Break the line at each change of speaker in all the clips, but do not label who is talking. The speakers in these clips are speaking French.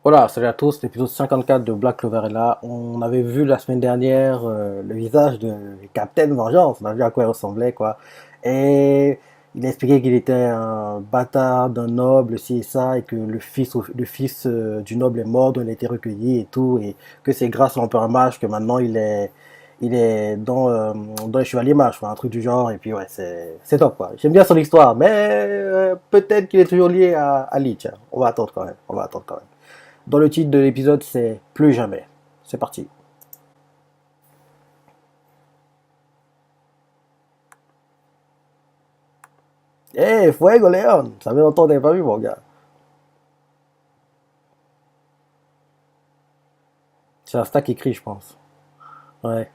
Voilà, salut à tous, l'épisode 54 de Black Clover est là. On avait vu la semaine dernière le visage de Captain Vengeance, on a vu à quoi il ressemblait, quoi. Et il a expliqué qu'il était un bâtard d'un noble, ci et ça, et que le fils du noble est mort, dont il a été recueilli et tout, et que c'est grâce à l'Empereur Mage que maintenant il est dans les Chevaliers Mages, quoi, un truc du genre, et puis ouais, c'est top, quoi. J'aime bien son histoire, mais peut-être qu'il est toujours lié à Lich, hein. On va attendre quand même, on va attendre quand même. Dans le titre de l'épisode, c'est Plus jamais. C'est parti. Eh, Fuego Léon! Ça fait longtemps que t'avais pas vu, mon gars. C'est Asta qui écrit, je pense. Ouais.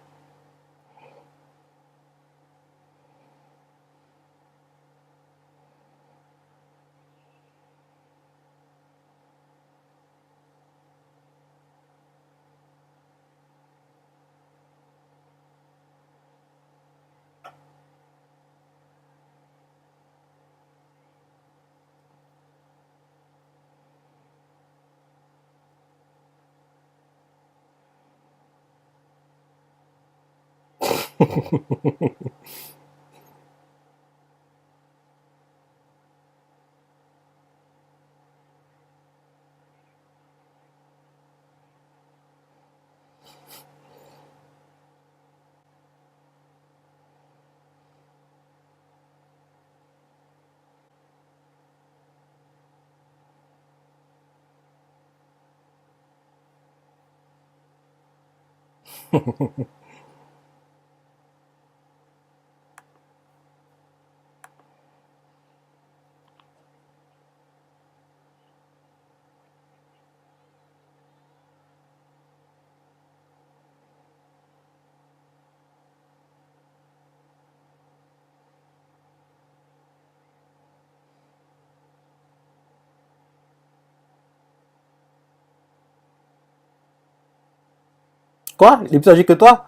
Quoi? Il est plus âgé que toi?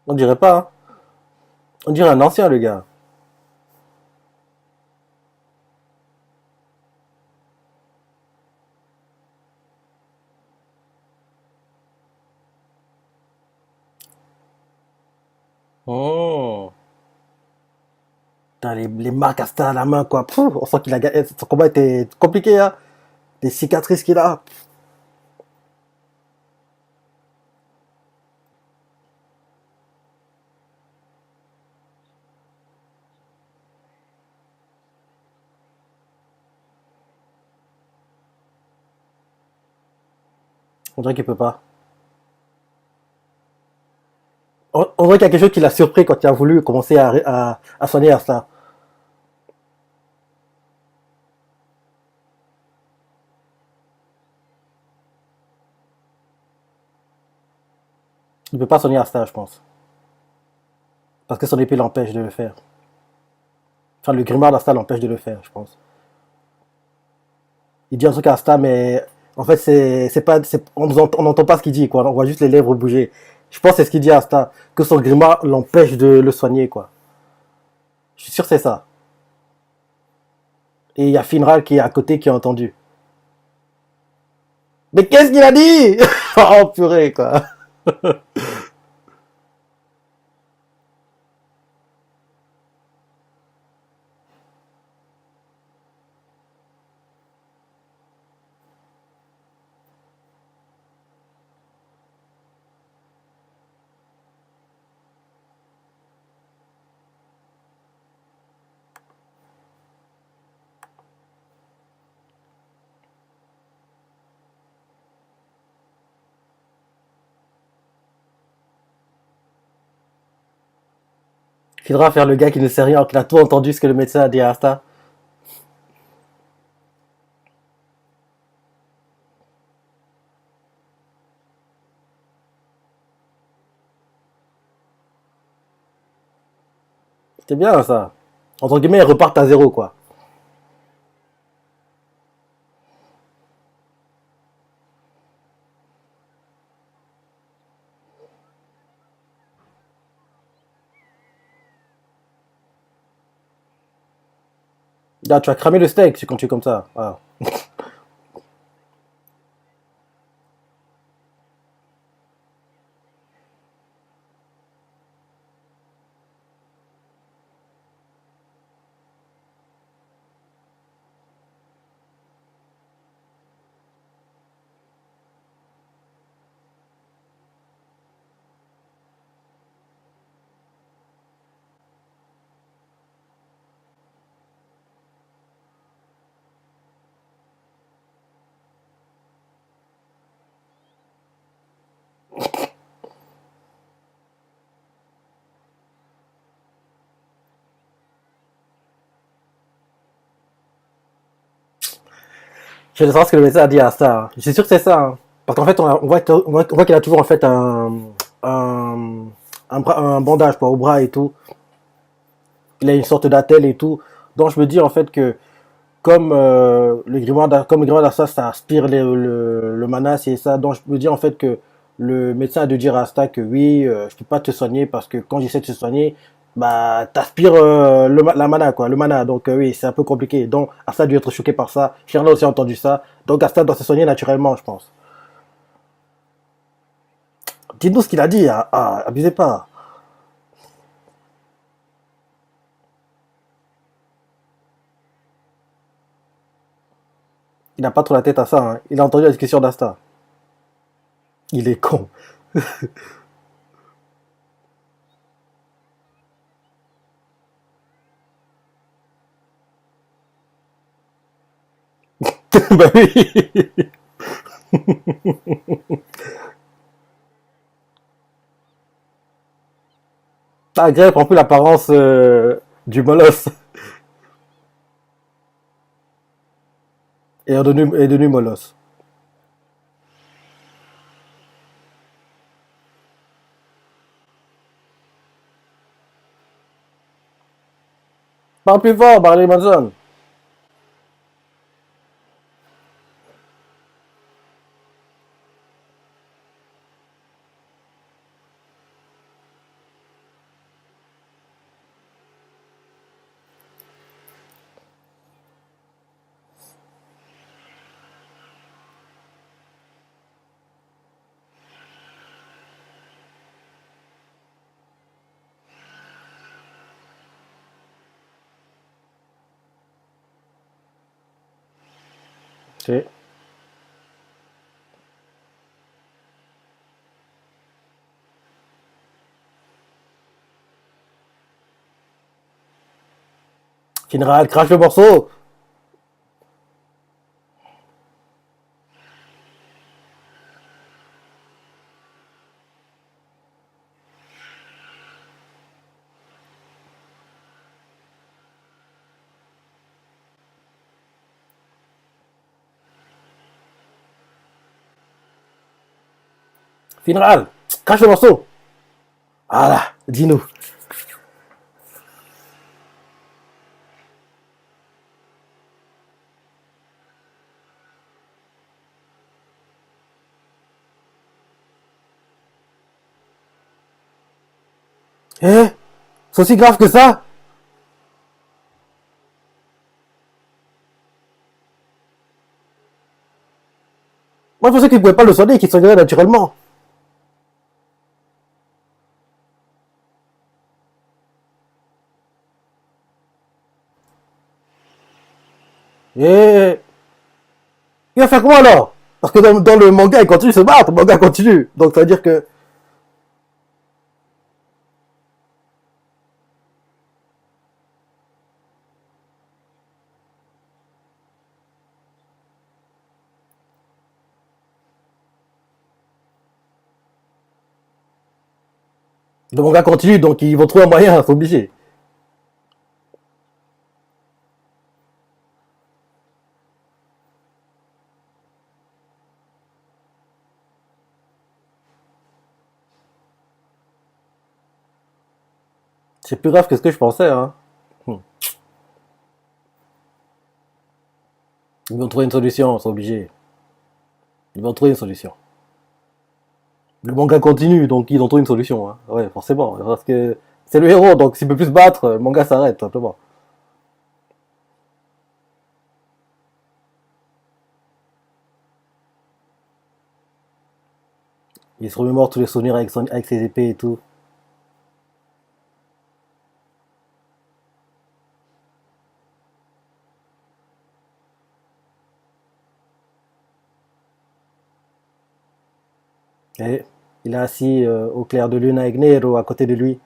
On dirait pas, hein. On dirait un ancien, le gars. Oh. Putain, les marques Asta à la main, quoi. Pfff, on sent qu'il a gagné. Son combat était compliqué, hein. Les cicatrices qu'il a. On dirait qu'il peut pas. On dirait qu'il y a quelque chose qui l'a surpris quand il a voulu commencer à soigner Asta. Il peut pas soigner Asta, je pense. Parce que son épée l'empêche de le faire. Enfin, le grimoire d'Asta l'empêche de le faire, je pense. Il dit un truc à Asta, mais en fait, c'est pas, on n'entend pas ce qu'il dit, quoi. On voit juste les lèvres bouger. Je pense que c'est ce qu'il dit à Asta, que son grimoire l'empêche de le soigner, quoi. Je suis sûr que c'est ça. Et il y a Finral qui est à côté qui a entendu. Mais qu'est-ce qu'il a dit? Oh purée, quoi. Il faudra faire le gars qui ne sait rien, qui a tout entendu ce que le médecin a dit à Asta. C'était bien, ça. Entre guillemets, ils repartent à zéro, quoi. Là, tu as cramé le steak, tu continues comme ça. Ah. Je veux savoir ce que le médecin a dit à ça, hein. Je suis sûr que c'est ça, hein. Parce qu'en fait, on voit qu'il a toujours en fait un, un bandage quoi, au bras et tout. Il a une sorte d'attelle et tout. Donc je me dis en fait que comme le grimoire d'Asta, ça aspire le mana, c'est ça. Donc je me dis en fait que le médecin a dû dire à Asta que oui, je peux pas te soigner parce que quand j'essaie de te soigner, bah t'aspires la mana quoi, le mana. Donc oui, c'est un peu compliqué. Donc Asta a dû être choqué par ça. Sherna aussi a entendu ça. Donc Asta doit se soigner naturellement, je pense. Dites-nous ce qu'il a dit. Abusez pas. Il n'a pas trop la tête à ça, hein. Il a entendu la discussion d'Asta. Il est con. Bah oui. Ah, Grey prend plus l'apparence du molosse et est devenu molosse. Parle plus fort, Barley Manson. Ok. Finral, crache le morceau. Finral, crache le morceau. Voilà, dis-nous. Eh, c'est aussi grave que ça. Moi, je pensais qu'il pouvait pas le soigner et qu'il soignerait naturellement. Eh, il va faire comment alors? Parce que dans le manga, il continue de se battre. Le manga continue. Donc, ça veut dire que le manga continue. Donc, ils vont trouver un moyen, c'est obligé. C'est plus grave que ce que je pensais, hein. Hmm. Ils vont trouver une solution, c'est obligé. Ils vont trouver une solution. Le manga continue, donc ils ont trouvé une solution, hein. Ouais, forcément. Parce que c'est le héros, donc s'il peut plus se battre, le manga s'arrête, tout simplement. Il se remémore tous les souvenirs avec ses épées et tout. Et il est assis au clair de lune avec Nero à côté de lui.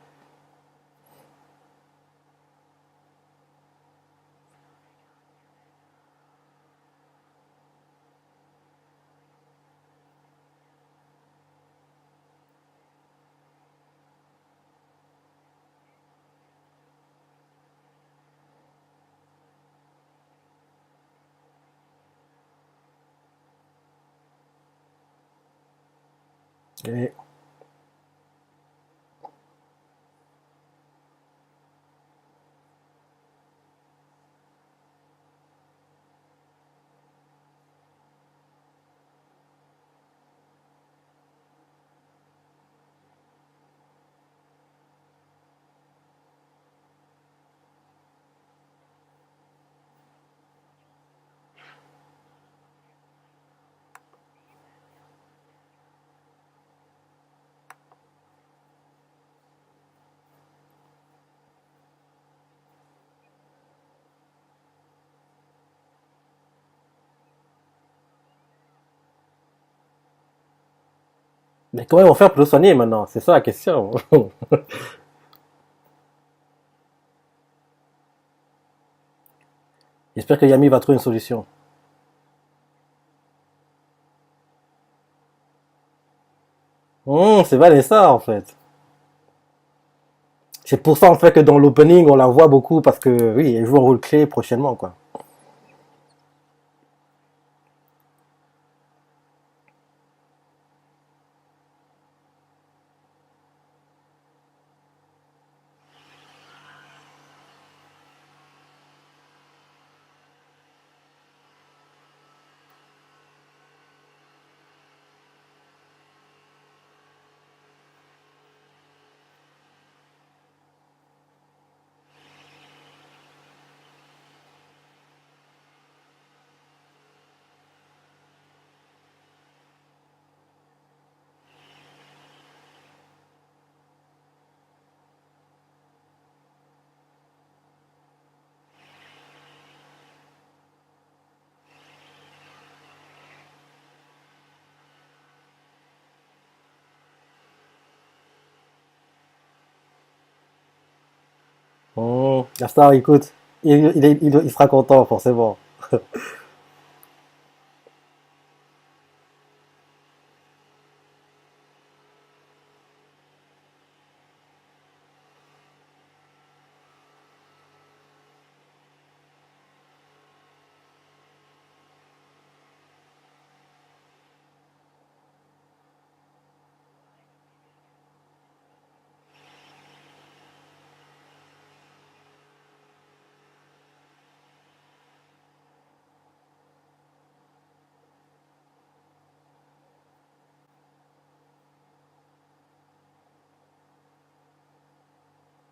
Et- Mais comment ils vont faire pour le soigner maintenant? C'est ça la question. J'espère que Yami va trouver une solution. C'est Vanessa en fait. C'est pour ça en fait que dans l'opening on la voit beaucoup parce que oui, elle joue un rôle clé prochainement quoi. La star écoute, il sera content forcément.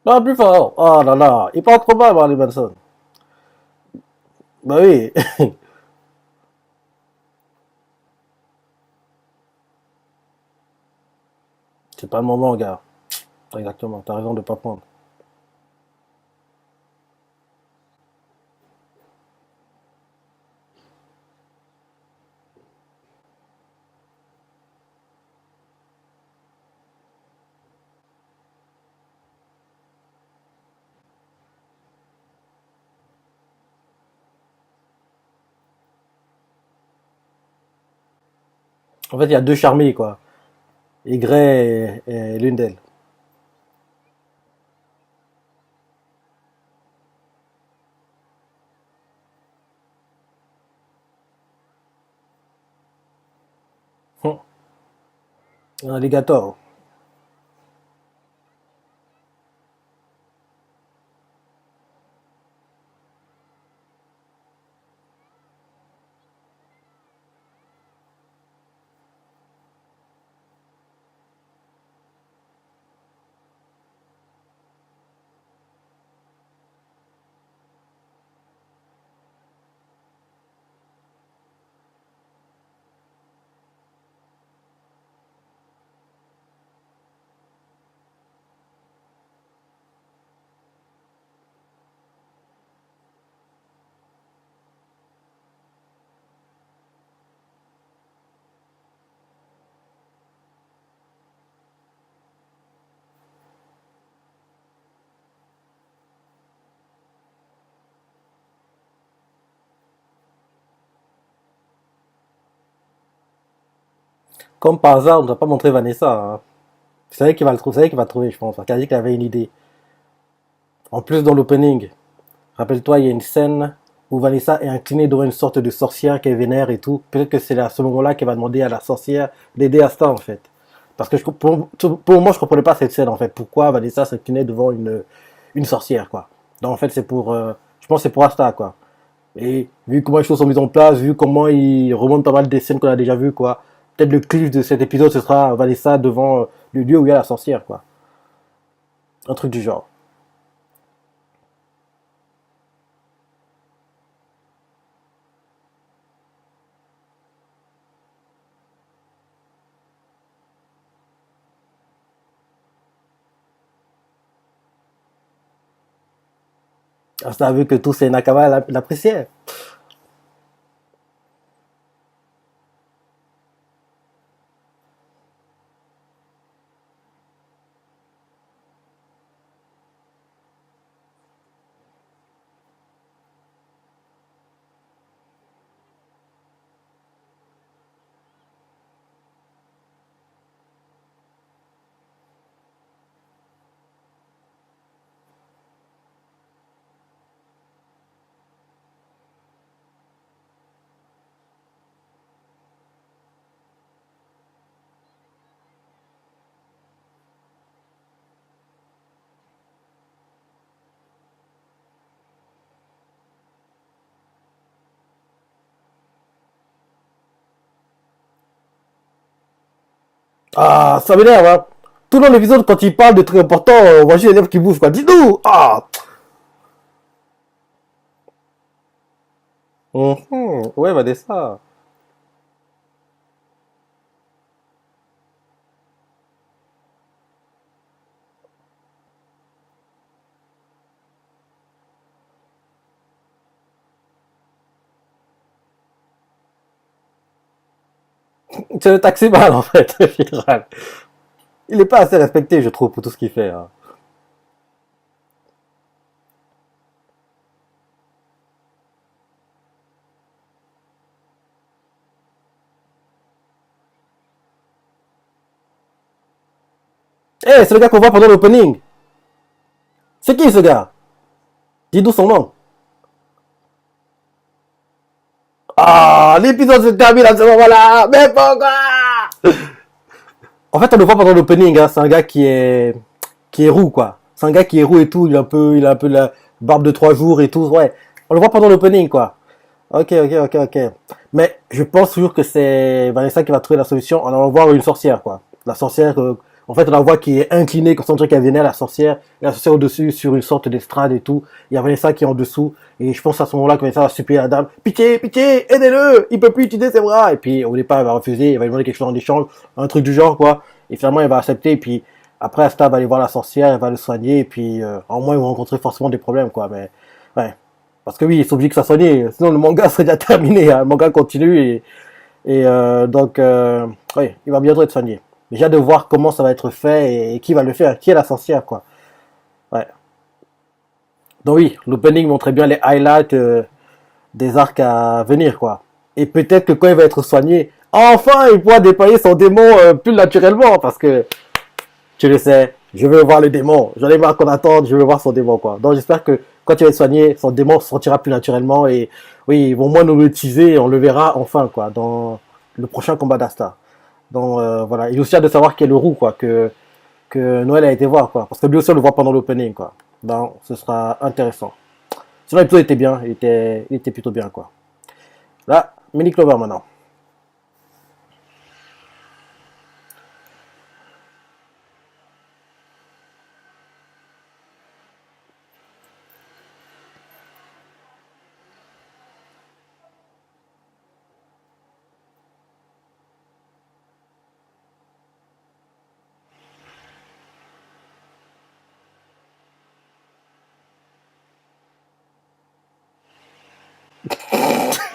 Non, plus fort. Oh là là, il parle trop mal, Marley Manson. Bah oui, c'est pas le moment, gars. Exactement, t'as raison de pas prendre. En fait, il y a deux Charmy, quoi. Et Grey et l'une d'elles. Un alligator. Comme par hasard, on ne nous a pas montré Vanessa, hein. C'est elle qui va le trouver, c'est elle qui va le trouver, je pense. Parce qu'elle a dit qu'elle avait une idée. En plus, dans l'opening, rappelle-toi, il y a une scène où Vanessa est inclinée devant une sorte de sorcière qu'elle vénère et tout. Peut-être que c'est à ce moment-là qu'elle va demander à la sorcière d'aider à ça, en fait. Parce que pour le moment, je comprenais pas cette scène, en fait. Pourquoi Vanessa s'inclinait devant une sorcière, quoi. Donc, en fait, je pense que c'est pour Asta, quoi. Et vu comment les choses sont mises en place, vu comment il remonte pas mal des scènes qu'on a déjà vues, quoi. Peut-être le cliff de cet épisode, ce sera Vanessa devant le lieu où il y a la sorcière, quoi. Un truc du genre. Asta a vu que tous ces Nakama l'appréciaient. Ah, ça m'énerve, hein. Tout dans l'épisode, quand il parle de trucs importants, on voit juste les lèvres qui bougent, quoi. Dis-nous! Ah! Ouais, Vanessa. C'est le taximan, en fait, au final. Il est pas assez respecté, je trouve, pour tout ce qu'il fait, hein. Eh, c'est le gars qu'on voit pendant l'opening. C'est qui ce gars? Dis-nous son nom. Ah, l'épisode se termine à ce moment-là. Mais pourquoi? En fait, on le voit pendant l'opening, hein. C'est un gars qui est roux, quoi. C'est un gars qui est roux et tout. Il a un peu la barbe de 3 jours et tout. Ouais. On le voit pendant l'opening, quoi. Ok, ok, ok, ok. Mais je pense toujours que c'est Vanessa qui va trouver la solution en allant voir une sorcière, quoi. La sorcière, en fait, on la voit qui est inclinée, comme ça on dirait qu'elle venait à la sorcière. Et la sorcière au-dessus, sur une sorte d'estrade et tout. Il y a Vanessa qui est en dessous. Et je pense à ce moment-là que Vanessa va supplier la dame. Pitié, pitié, aidez-le! Il peut plus utiliser ses bras! Et puis, au départ, elle va refuser, elle va lui demander quelque chose en échange. Un truc du genre, quoi. Et finalement, elle va accepter. Et puis, après, Asta va aller voir la sorcière, elle va le soigner. Et puis, en moins, ils vont rencontrer forcément des problèmes, quoi. Mais, ouais. Parce que oui, ils sont obligés que ça soigné, sinon le manga serait déjà terminé, hein. Le manga continue donc oui, il va bientôt être soigné. Mais j'ai hâte de voir comment ça va être fait et qui va le faire, qui est la sorcière quoi. Ouais. Donc oui, l'opening montrait bien les highlights des arcs à venir quoi. Et peut-être que quand il va être soigné, enfin il pourra déployer son démon plus naturellement parce que tu le sais, je veux voir le démon. J'en ai marre qu'on attende, je veux voir son démon, quoi. Donc j'espère que quand il va être soigné, son démon sortira plus naturellement et oui, ils vont moins nous le teaser et on le verra enfin, quoi, dans le prochain combat d'Asta. Donc voilà, il est aussi hâte de savoir qui est le roux, quoi, que Noël a été voir, quoi. Parce que lui aussi on le voit pendant l'opening, quoi. Donc ce sera intéressant. Sinon l'épisode était bien, il était plutôt bien, quoi. Là, Mini Clover maintenant.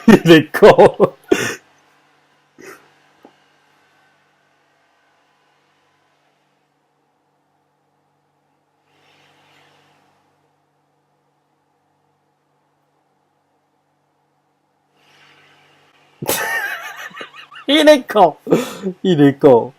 Il est con. Il est con. Il est con.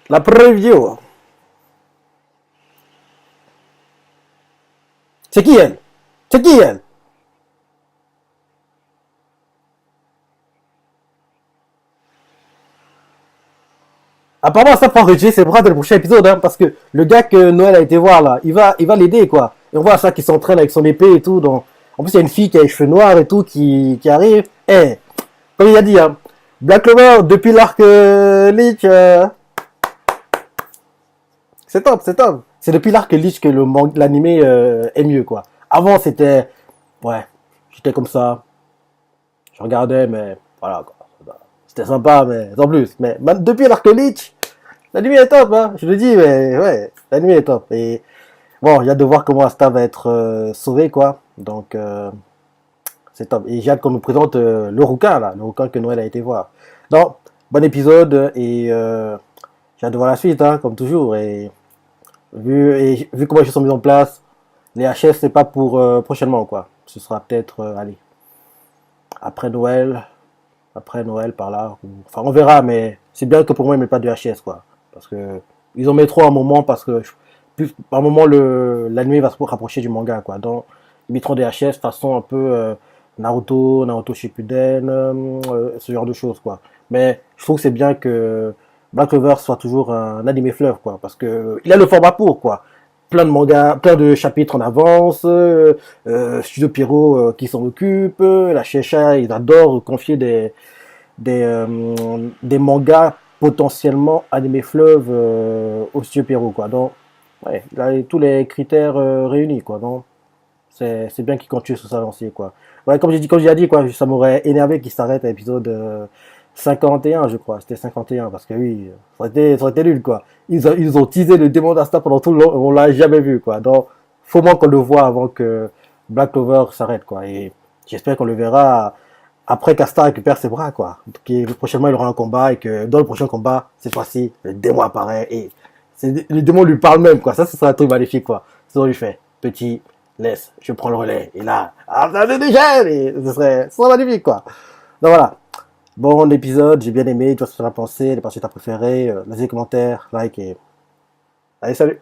La preview. C'est qui elle? C'est qui elle? Apparemment, ça prend Reggie, c'est pour dans le prochain épisode, hein, parce que le gars que Noël a été voir là, il va l'aider quoi. Et on voit ça qui s'entraîne avec son épée et tout. Donc, en plus, il y a une fille qui a les cheveux noirs et tout qui arrive. Eh, comme il a dit, hein, Black Clover depuis l'arc Leech, c'est top, c'est top. C'est depuis l'arc Leech que l'animé est mieux quoi. Avant, c'était, ouais, j'étais comme ça, je regardais, mais voilà quoi. C'était sympa, mais sans plus. Mais depuis l'arc Leech, l'anime est top, hein. Je le dis, mais ouais, l'anime est top. Et bon, il y a de voir comment Asta va être sauvé, quoi. Donc, c'est top. Et j'ai hâte qu'on nous présente le rouquin, là, le rouquin que Noël a été voir. Donc, bon épisode, et j'ai hâte de voir la suite, hein, comme toujours. Et vu comment ils sont mis en place, les HS, c'est pas pour prochainement, quoi. Ce sera peut-être, allez, après Noël, par là. Enfin, on verra, mais c'est bien que pour moi, ils mettent pas de HS, quoi. Parce que ils en mettent trop à un moment, parce que par un moment, l'anime va se rapprocher du manga, quoi. Donc, ils mettront des HS façon un peu Naruto Shippuden, ce genre de choses, quoi. Mais je trouve que c'est bien que Black Clover soit toujours un animé fleuve, quoi. Parce que il a le format pour, quoi. Plein de mangas, plein de chapitres en avance, Studio Pierrot qui s'en occupe, la Shisha, ils adorent confier des mangas potentiellement animés fleuves au Studio Pierrot, quoi. Donc, ouais, il a tous les critères réunis, quoi. Donc, c'est bien qu'il continue sur sa lancée, quoi. Ouais, comme j'ai dit, quoi, ça m'aurait énervé qu'il s'arrête à l'épisode 51, je crois. C'était 51, parce que oui, ça aurait été nul, quoi. Ils ont teasé le démon d'Asta pendant tout le long, on l'a jamais vu, quoi. Donc, faut moins qu'on le voit avant que Black Clover s'arrête, quoi. Et j'espère qu'on le verra après qu'Asta récupère ses bras, quoi. Prochainement, il aura un combat et que dans le prochain combat, cette fois-ci, le démon apparaît et le démon lui parle même, quoi. Ça, ce sera un truc magnifique, quoi. C'est ce qu'on lui fait. Petit, laisse, je prends le relais. Et là, ça déjà, et ce serait magnifique, quoi. Donc voilà. Bon épisode, j'ai bien aimé. Tu vois ce que tu en as pensé, les parties que tu as préférées. Laissez des commentaires, like et. Allez, salut!